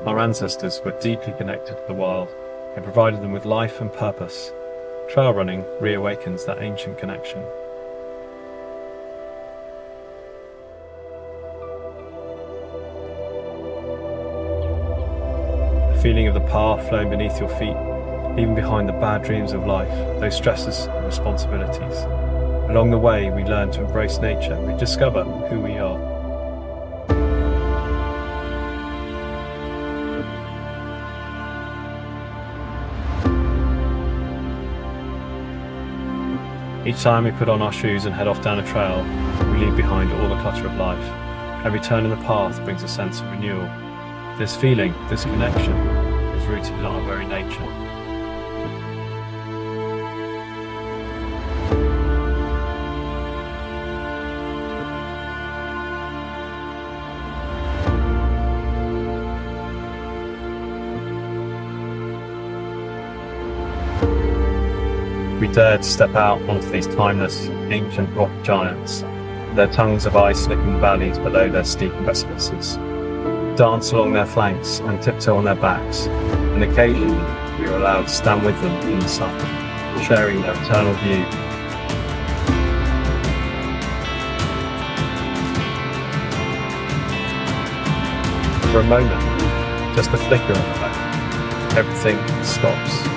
Our ancestors were deeply connected to the wild and provided them with life and purpose. Trail running reawakens that ancient connection. The feeling of the path flowing beneath your feet, leaving behind the bad dreams of life, those stresses and responsibilities. Along the way, we learn to embrace nature and we discover who we are. Each time we put on our shoes and head off down a trail, we leave behind all the clutter of life. Every turn in the path brings a sense of renewal. This feeling, this connection, is rooted in our very nature. We dared to step out onto these timeless, ancient rock giants, their tongues of ice slipping the valleys below their steep precipices. Dance along their flanks and tiptoe on their backs, and occasionally we were allowed to stand with them in the sun, sharing their eternal view. For a moment, just a flicker of the moment, everything stops.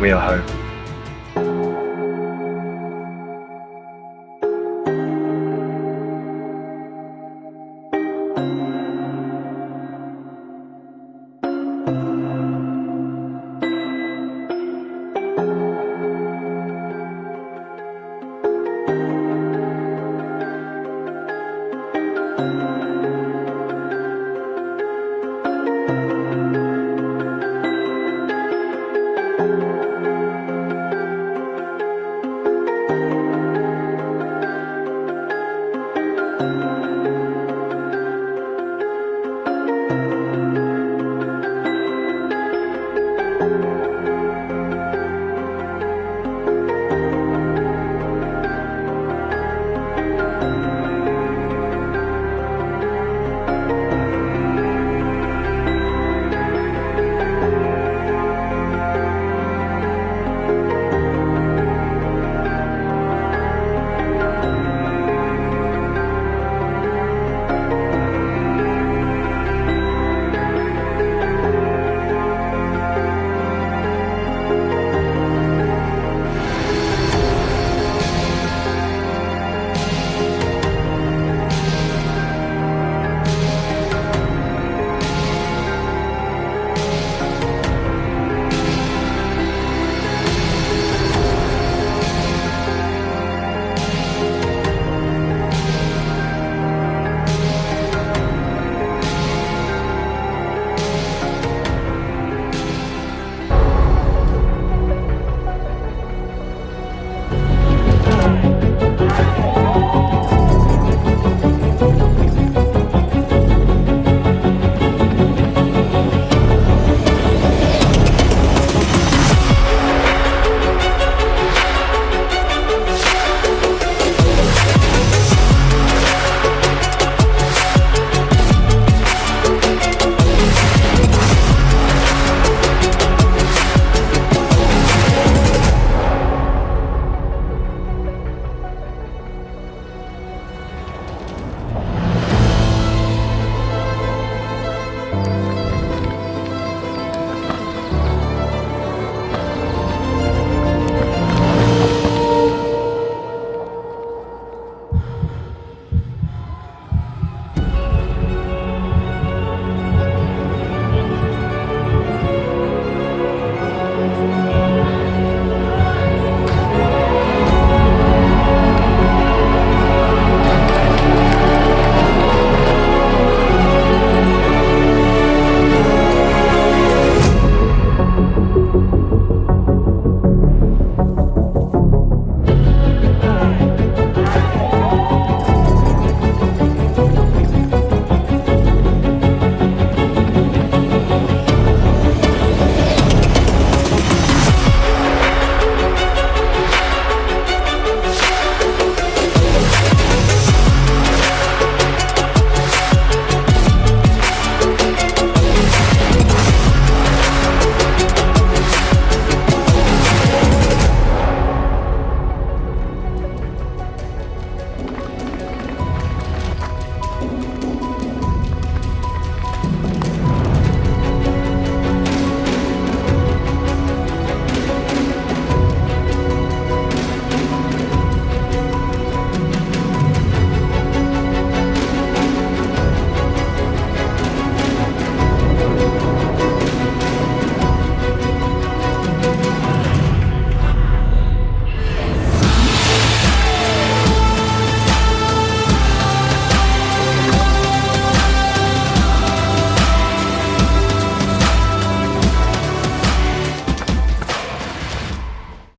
We are home.